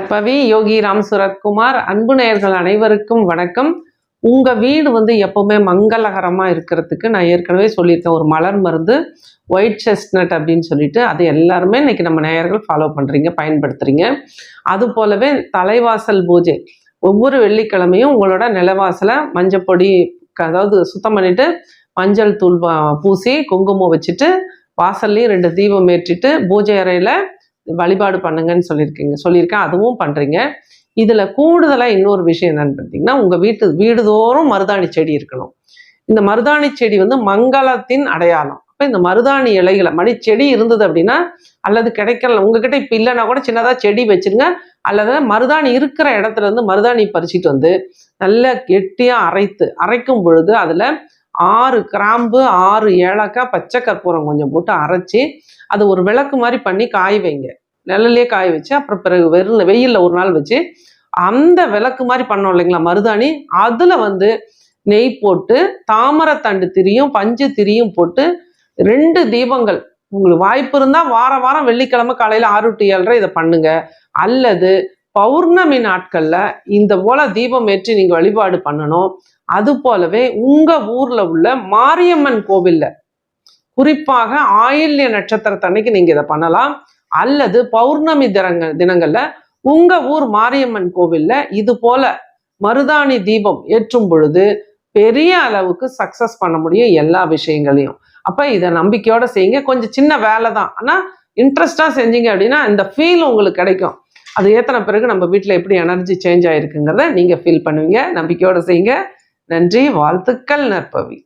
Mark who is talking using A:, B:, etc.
A: நற்பவி யோகி ராம் சுரத்குமார். அன்பு நேயர்கள் அனைவருக்கும் வணக்கம். உங்க வீடு எப்பவுமே மங்களகரமா இருக்கிறதுக்கு நான் ஏற்கனவே சொல்லியிருக்கேன், ஒரு மலர் மருந்து ஒயிட் செஸ்ட்நட் அப்படின்னு சொல்லிட்டு, அது எல்லாருமே இன்னைக்கு நம்ம நேயர்கள் ஃபாலோ பண்றீங்க, பயன்படுத்துறீங்க. அது போலவே தலைவாசல் பூஜை ஒவ்வொரு வெள்ளிக்கிழமையும் உங்களோட நிலவாசலை மஞ்சப்பொடி, அதாவது சுத்தம் பண்ணிட்டு மஞ்சள் தூள் பூசி குங்குமம் வச்சுட்டு வாசல்லையும் 2 தீபம் ஏற்றிட்டு பூஜை அறையில வழிபாடு பண்ணுங்கன்னு சொல்லியிருக்கேன். அதுவும் பண்றீங்க. இதுல கூடுதலா இன்னொரு விஷயம் என்னன்னு பார்த்தீங்கன்னா, உங்க வீடுதோறும் மருதாணி செடி இருக்கணும். இந்த மருதாணி செடி மங்களத்தின் அடையாளம். அப்ப இந்த மருதாணி இலைகளை செடி இருந்தது அப்படின்னா, அல்லது கிடைக்கல உங்ககிட்ட இப்ப இல்லைன்னா கூட சின்னதா செடி வச்சிருங்க. அல்லது மருதாணி இருக்கிற இடத்துல இருந்து மருதாணி பறிச்சுட்டு வந்து நல்லா கெட்டியா அரைக்கும் பொழுது அதுல 6 கிராம்பு, 6 ஏலக்காய், பச்சை கற்பூரம் கொஞ்சம் போட்டு அரைச்சி அது ஒரு விளக்கு மாதிரி பண்ணி காய வைங்க. நிழல்லையே காய வச்சு அப்புறம் பிறகு வெயில்ல ஒரு நாள் வச்சு அந்த விளக்கு மாதிரி பண்ணோம் இல்லைங்களா மருதாணி, அதுல நெய் போட்டு தாமரத்தண்டு திரியும் பஞ்சு திரியும் போட்டு 2 தீபங்கள், உங்களுக்கு வாய்ப்பு இருந்தா வாரம் வெள்ளிக்கிழமை காலையில 6 to 7:30 இதை பண்ணுங்க. அல்லது பௌர்ணமி நாட்கள்ல இந்த போல தீபம் ஏற்றி நீங்க வழிபாடு பண்ணணும். அது போலவே உங்க ஊர்ல உள்ள மாரியம்மன் கோவில்ல குறிப்பாக ஆயில்ய நட்சத்திரத்தன்னைக்கு நீங்க இதை பண்ணலாம். அல்லது பௌர்ணமி தினங்கள்ல உங்க ஊர் மாரியம்மன் கோவில்ல இது போல மருதாணி தீபம் ஏற்றும் பொழுது பெரிய அளவுக்கு சக்சஸ் பண்ண முடியும் எல்லா விஷயங்களையும். அப்ப இதை நம்பிக்கையோட செய்யுங்க. கொஞ்சம் சின்ன வேலை தான், ஆனா இன்ட்ரெஸ்டா செஞ்சீங்க அப்படின்னா இந்த ஃபீல் உங்களுக்கு கிடைக்கும். அது ஏத்தன பிறகு நம்ம வீட்டுல எப்படி எனர்ஜி சேஞ்ச் ஆயிருக்குங்கிறத நீங்க ஃபீல் பண்ணுவீங்க. நம்பிக்கையோட செய்யுங்க. நன்றி, வாழ்த்துக்கள் நற்பவி.